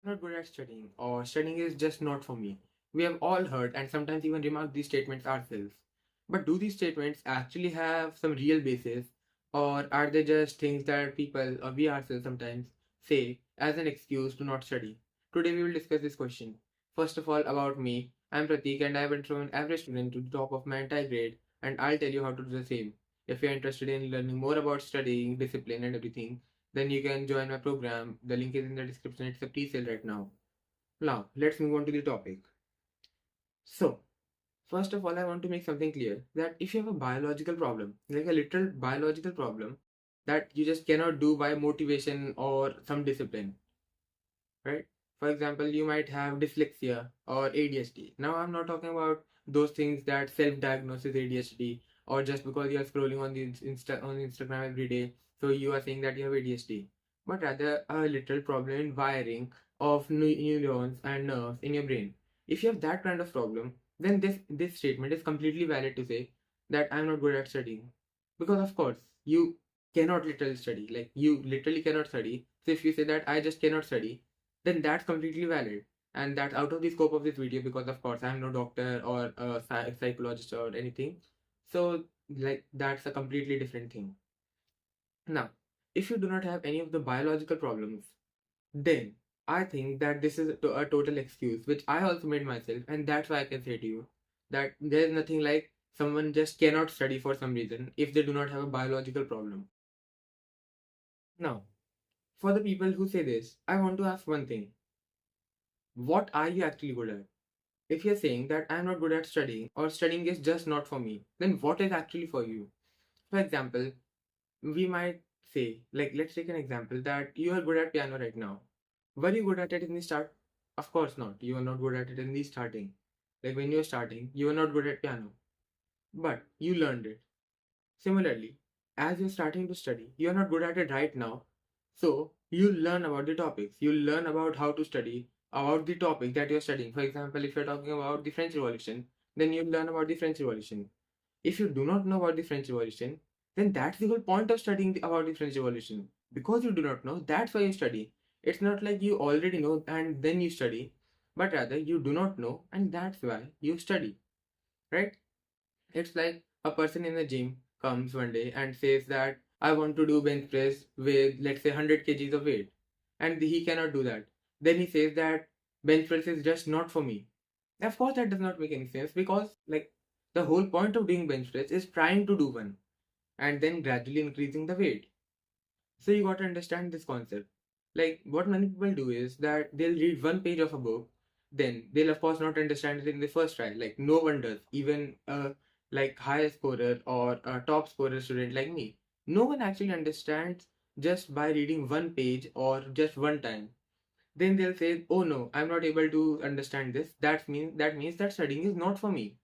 Not good at studying, or studying is just not for me. We have all heard and sometimes even remarked these statements ourselves. But do these statements actually have some real basis, or are they just things that people or we ourselves sometimes say as an excuse to not study? Today we will discuss this question. First of all, about me, I'm Pratik and I went from an average student to the top of my entire grade, and I'll tell you how to do the same. If you're interested in learning more about studying, discipline, and everything, then you can join my program. The link is in the description. It's a pre-sale right now. Now, let's move on to the topic. So, first of all, I want to make something clear that if you have a biological problem, like a literal biological problem that you just cannot do by motivation or some discipline, right? For example, you might have dyslexia or ADHD. Now, I'm not talking about those things that self-diagnosis ADHD, or just because you are scrolling on the on Instagram every day, so you are saying that you have ADHD, but rather a literal problem in wiring of neurons and nerves in your brain. If you have that kind of problem, then this statement is completely valid to say that I'm not good at studying, because of course you cannot literally study, like you literally cannot study. So if you say that I just cannot study, then that's completely valid. And that's out of the scope of this video because, of course, I'm no doctor or a psychologist or anything. So, like, that's a completely different thing. Now, if you do not have any of the biological problems, then I think that this is a total excuse, which I also made myself. And that's why I can say to you that there's nothing like someone just cannot study for some reason if they do not have a biological problem. Now, for the people who say this, I want to ask one thing. What are you actually good at? If you're saying that I'm not good at studying or studying is just not for me, then what is actually for you? For example, we might say, like, let's take an example that you are good at piano right now. Were you good at it in the start? Of course not. You are not good at it in the starting. Like when you're starting, you are not good at piano, but you learned it. Similarly, as you're starting to study, you're not good at it right now. So you learn about the topics. You learn about how to study about the topic that you're studying. For example, if you're talking about the French Revolution, then you learn about the French Revolution. If you do not know about the French Revolution, then that's the whole point of studying about the French Revolution. Because you do not know, that's why you study. It's not like you already know and then you study, but rather you do not know and that's why you study, right? It's like a person in the gym comes one day and says that I want to do bench press with, let's say, 100 kgs of weight, and he cannot do that. Then he says that bench press is just not for me. Of course, that does not make any sense because, like, the whole point of doing bench press is trying to do one and then gradually increasing the weight. So, you got to understand this concept. Like, what many people do is that they'll read one page of a book, then they'll, of course, not understand it in the first try. Like, no one does. Even like high scorer or a top scorer student like me, no one actually understands just by reading one page or just one time. Then they'll say, oh no, I'm not able to understand this. That means that studying is not for me.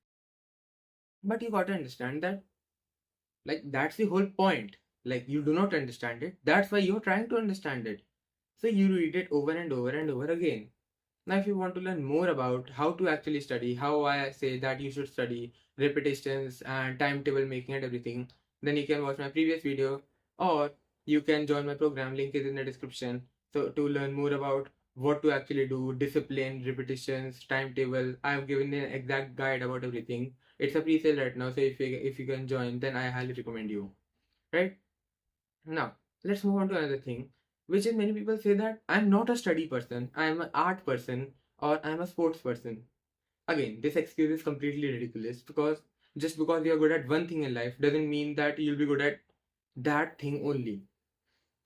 But you got to understand that, like, that's the whole point. Like, you do not understand it, that's why you're trying to understand it. So you read it over and over and over again. Now, if you want to learn more about how to actually study, how I say that you should study, repetitions and timetable making and everything, then you can watch my previous video, or you can join my program. Link is in the description. So to learn more about what to actually do, discipline, repetitions, timetable, I have given an exact guide about everything. It's a pre-sale right now, so if you can join, then I highly recommend you. Right now, let's move on to another thing, which is many people say that I'm not a study person, I'm an art person, or I'm a sports person. Again, this excuse is completely ridiculous because just because you're good at one thing in life doesn't mean that you'll be good at that thing only.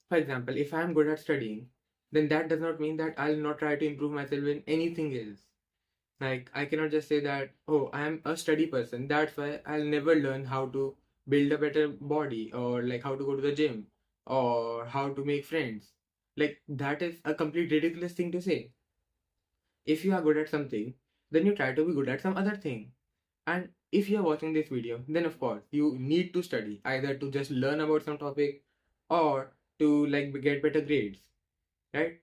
For example, if I'm good at studying, then that does not mean that I'll not try to improve myself in anything else. Like, I cannot just say that, oh, I'm a study person, that's why I'll never learn how to build a better body, or like how to go to the gym, or how to make friends. Like, that is a complete ridiculous thing to say. If you are good at something, then you try to be good at some other thing. And if you are watching this video, then of course you need to study either to just learn about some topic or to like get better grades, right?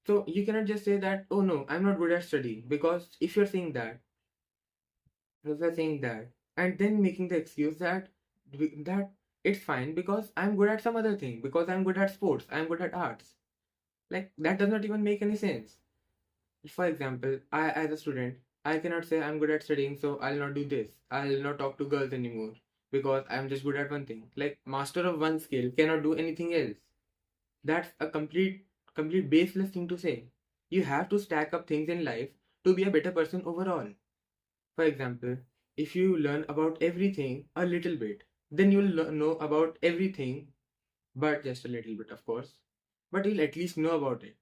So you cannot just say that, oh no, I'm not good at studying, because if you're saying that and then making the excuse that it's fine because I'm good at some other thing, because I'm good at sports, I'm good at arts, like that does not even make any sense. For example, I as a student, I cannot say I'm good at studying, so I'll not do this. I'll not talk to girls anymore because I'm just good at one thing. Like master of one skill cannot do anything else. That's a complete baseless thing to say. You have to stack up things in life to be a better person overall. For example, if you learn about everything a little bit, then you'll know about everything, but just a little bit, of course. But you'll at least know about it.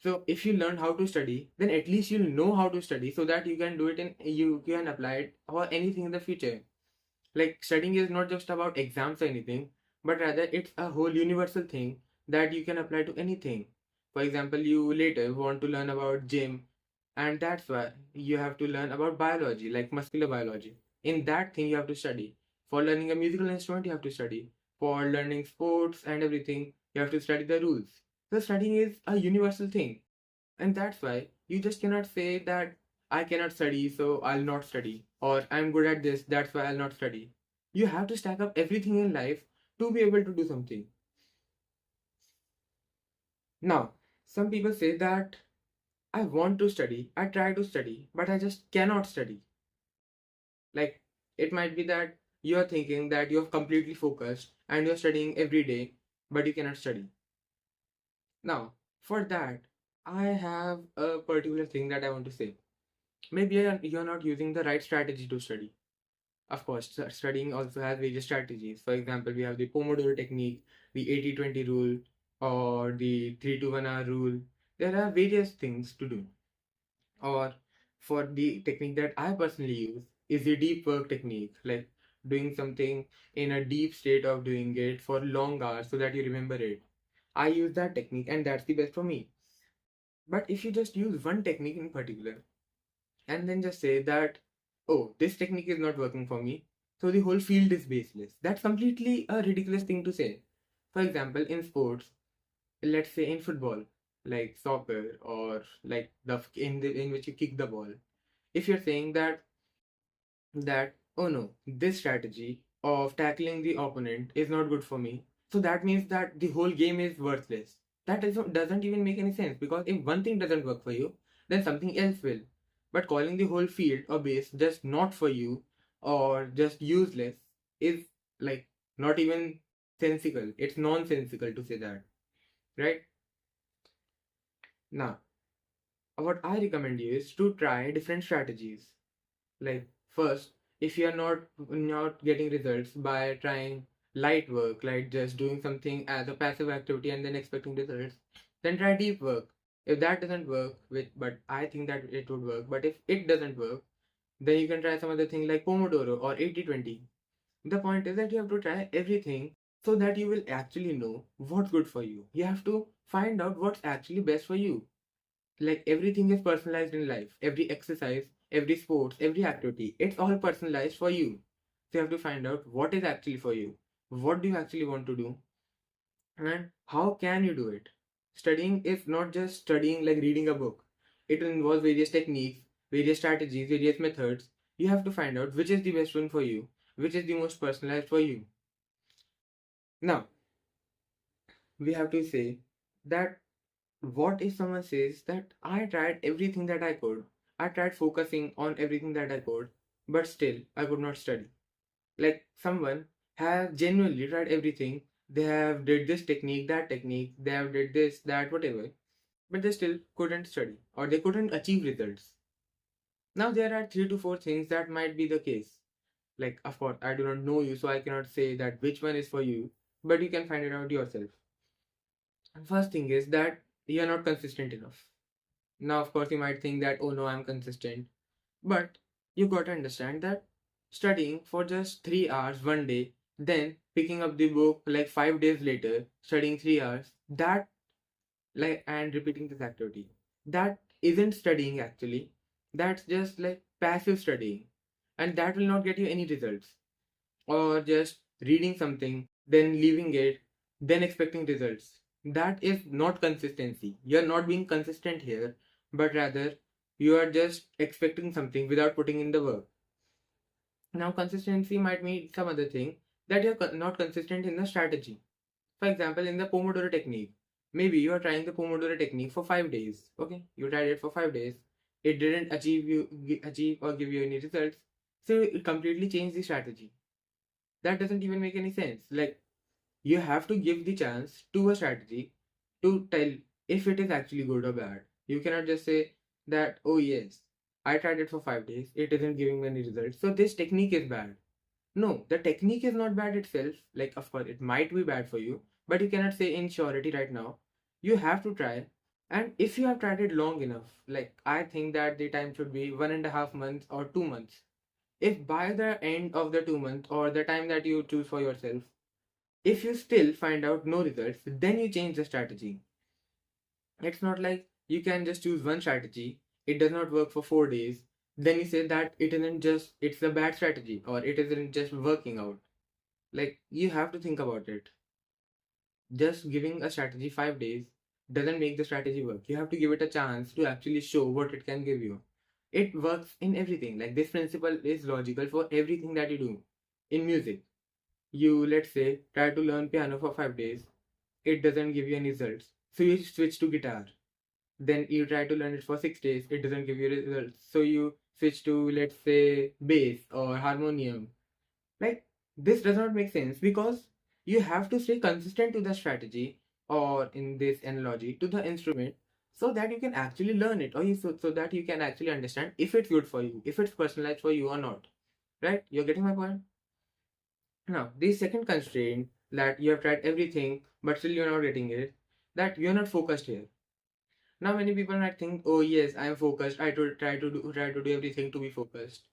So if you learn how to study, then at least you'll know how to study so that you can do it and you can apply it for anything in the future. Like studying is not just about exams or anything, but rather it's a whole universal thing that you can apply to anything. For example, you later want to learn about gym, and that's why you have to learn about biology, like muscular biology. In that thing, you have to study. For learning a musical instrument, you have to study. For learning sports and everything, you have to study the rules. So studying is a universal thing, and that's why you just cannot say that I cannot study, so I'll not study, or I'm good at this, that's why I'll not study. You have to stack up everything in life to be able to do something. Now, some people say that I want to study, I try to study, but I just cannot study. Like, it might be that you're thinking that you're completely focused and you're studying every day, but you cannot study. Now, for that, I have a particular thing that I want to say. Maybe you're not using the right strategy to study. Of course, studying also has various strategies. For example, we have the Pomodoro technique, the 80-20 rule, or the 3-to-1 hour rule. There are various things to do. Or for the technique that I personally use is the deep work technique, like doing something in a deep state of doing it for long hours so that you remember it. I use that technique and that's the best for me. But if you just use one technique in particular and then just say that, oh, this technique is not working for me, so the whole field is baseless. That's completely a ridiculous thing to say. For example, in sports, let's say in football, like soccer or like in which you kick the ball. If you're saying that oh no, this strategy of tackling the opponent is not good for me, so that means that the whole game is worthless. That doesn't even make any sense, because if one thing doesn't work for you, then something else will. But calling the whole field or base just not for you or just useless is like not even sensical. It's nonsensical to say that, right? Now, what I recommend you is to try different strategies. Like first, if you are not getting results by trying light work, like just doing something as a passive activity and then expecting results, then try deep work. If that doesn't work, but I think that it would work. But if it doesn't work, then you can try some other thing like Pomodoro or 80-20. The point is that you have to try everything so that you will actually know what's good for you. You have to find out what's actually best for you. Like everything is personalized in life. Every exercise, every sports, every activity, it's all personalized for you. So you have to find out what is actually for you. What do you actually want to do? And how can you do it? Studying is not just studying like reading a book. It involves various techniques, various strategies, various methods. You have to find out which is the best one for you, which is the most personalized for you. Now, we have to say that what if someone says that I tried everything that I could? I tried focusing on everything that I could, but still I could not study. Like someone has genuinely tried everything. They have did this technique, that technique, they have did this, that, whatever, but they still couldn't study or they couldn't achieve results. Now there are 3 to 4 things that might be the case. Like of course I do not know you, so I cannot say that which one is for you, but you can find it out yourself. First thing is that you are not consistent enough. Now, of course, you might think that, oh no, I'm consistent. But you got to understand that studying for just 3 hours one day, then picking up the book like 5 days later, studying 3 hours, that like and repeating this activity, that isn't studying actually. That's just like passive studying, and that will not get you any results. Or just reading something, then leaving it, then expecting results. That is not consistency. You're not being consistent here, but rather you are just expecting something without putting in the work. Now, consistency might mean some other thing, that you're not consistent in the strategy. For example, in the Pomodoro technique, Maybe you are trying the Pomodoro technique for 5 days. Okay, you tried it for 5 days. It didn't achieve or give you any results. So it completely changed the strategy. That doesn't even make any sense. Like, you have to give the chance to a strategy to tell if it is actually good or bad. You cannot just say that, oh yes, I tried it for 5 days, it isn't giving me any results, so this technique is bad. No, the technique is not bad itself. Like, of course, it might be bad for you, but you cannot say in surety right now. You have to try. And if you have tried it long enough, like, I think that the time should be 1.5 months or 2 months. If by the end of the 2 months or the time that you choose for yourself, if you still find out no results, then you change the strategy. It's not like you can just choose one strategy, it does not work for 4 days, then you say that it isn't just, it's a bad strategy or it isn't just working out. Like, you have to think about it. Just giving a strategy 5 days doesn't make the strategy work. You have to give it a chance to actually show what it can give you. It works in everything. Like, this principle is logical for everything that you do. In music, you, let's say, try to learn piano for 5 days, it doesn't give you any results. So you switch to guitar. Then you try to learn it for 6 days, it doesn't give you results. So you switch to, let's say, bass or harmonium. Like, this does not make sense because you have to stay consistent to the strategy, or in this analogy, to the instrument, so that you can actually learn it, or so that you can actually understand if it's good for you, if it's personalized for you or not. Right? You're getting my point? Now, the second constraint, that you have tried everything but still you're not getting it, that you're not focused here. Now, many people might think, oh yes, I am focused. I to try to do everything to be focused.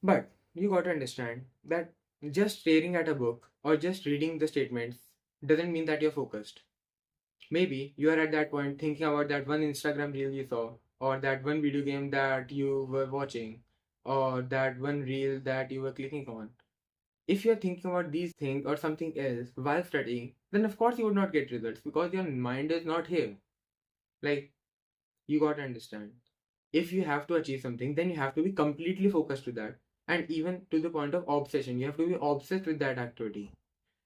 But you got to understand that just staring at a book or just reading the statements doesn't mean that you're focused. Maybe you are at that point thinking about that one Instagram reel you saw, or that one video game that you were watching, or that one reel that you were clicking on. If you're thinking about these things or something else while studying, then of course you would not get results because your mind is not here. Like, you got to understand. If you have to achieve something, then you have to be completely focused to that. And even to the point of obsession, you have to be obsessed with that activity.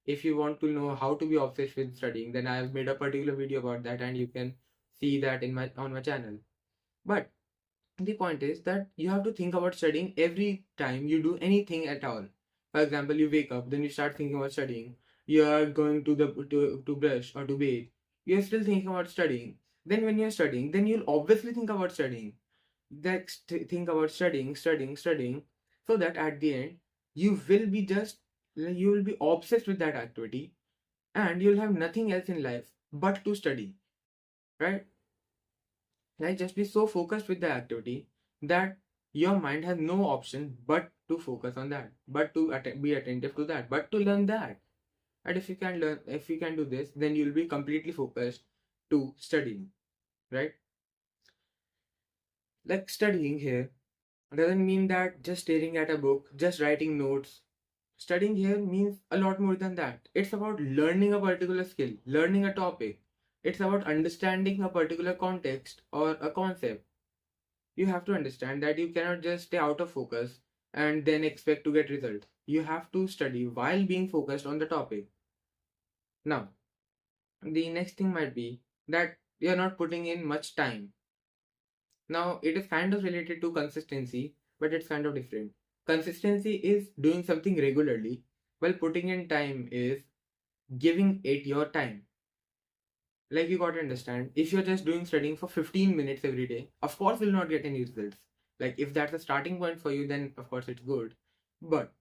If you want to know how to be obsessed with studying, then I have made a particular video about that and you can see that in my on my channel. But the point is that you have to think about studying every time you do anything at all. For example, you wake up, then you start thinking about studying. You are going to brush or to bathe. You're still thinking about studying. Then when you're studying, then you'll obviously think about studying. Think about studying, so that at the end you will be obsessed with that activity, and you'll have nothing else in life but to study, right? Like, just be so focused with the activity that your mind has no option but to focus on that, but to be attentive to that, but to learn that. And if you can do this, then you'll be completely focused to studying, right? Like, studying here doesn't mean that just staring at a book, just writing notes. Studying here means a lot more than that. It's about learning a particular skill, learning a topic. It's about understanding a particular context or a concept. You have to understand that you cannot just stay out of focus and then expect to get results. You have to study while being focused on the topic. Now, the next thing might be that you're not putting in much time. Now, it is kind of related to consistency, but it's kind of different. Consistency is doing something regularly, while putting in time is giving it your time. Like, you gotta understand, if you're just doing studying for 15 minutes every day, of course you'll not get any results. Like, if that's a starting point for you, then of course it's good. But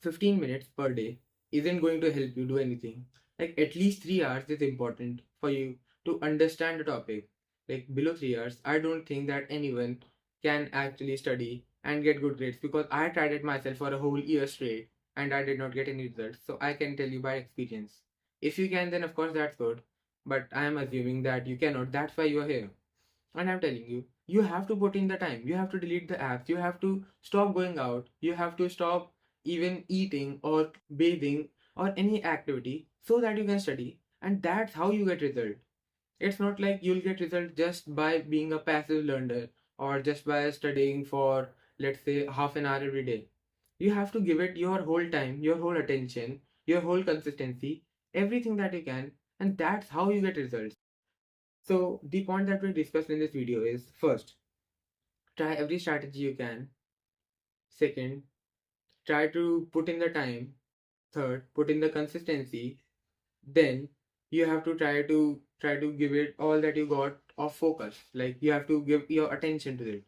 15 minutes per day isn't going to help you do anything. Like, at least 3 hours is important for you to understand the topic. Like, below 3 hours, I don't think that anyone can actually study and get good grades, because I tried it myself for a whole year straight and I did not get any results. So I can tell you by experience. If you can, then of course that's good. But I am assuming that you cannot. That's why you are here. And I'm telling you, you have to put in the time. You have to delete the apps. You have to stop going out. You have to stop even eating or bathing or any activity so that you can study. And that's how you get result. It's not like you'll get result just by being a passive learner or just by studying for, let's say, half an hour every day. You have to give it your whole time, your whole attention, your whole consistency, everything that you can, and that's how you get results. So the point that we discussed in this video is, first, try every strategy you can. Second, try to put in the time. Third, put in the consistency. Then you have to try to give it all that you got of focus. Like, you have to give your attention to it.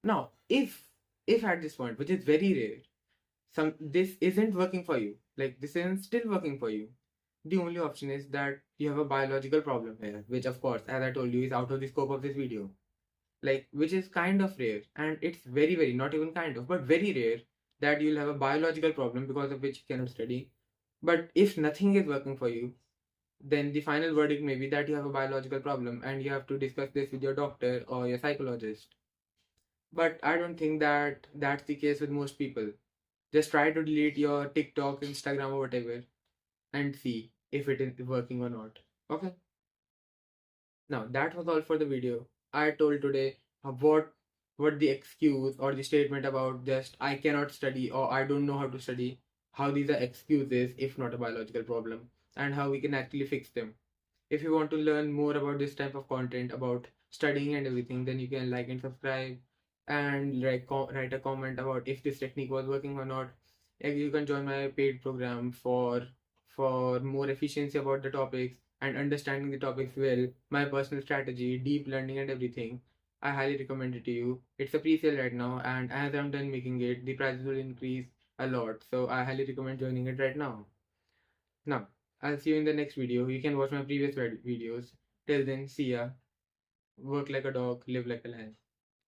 Now, if at this point, which is very rare, this isn't working for you, like this isn't still working for you, the only option is that you have a biological problem here, which of course, as I told you, is out of the scope of this video. Like, which is kind of rare, and it's very, very, not even kind of, but very rare, that you'll have a biological problem because of which you cannot study. But if nothing is working for you, then the final verdict may be that you have a biological problem and you have to discuss this with your doctor or your psychologist. But I don't think that that's the case with most people. Just try to delete your TikTok, Instagram, or whatever, and see if it is working or not. Okay? Now, that was all for the video. I told today what the excuse or the statement about just I cannot study or I don't know how to study, how these are excuses if not a biological problem, and how we can actually fix them. If you want to learn more about this type of content about studying and everything, then you can like and subscribe, and write a comment about if this technique was working or not. You can join my paid program for more efficiency about the topics and understanding the topics well, my personal strategy, deep learning, and everything. I highly recommend it to you. It's a pre-sale right now, and as I'm done making it, the prices will increase a lot. So I highly recommend joining it right now. Now, I'll see you in the next video. You can watch my previous videos. Till then, see ya. Work like a dog, live like a lion.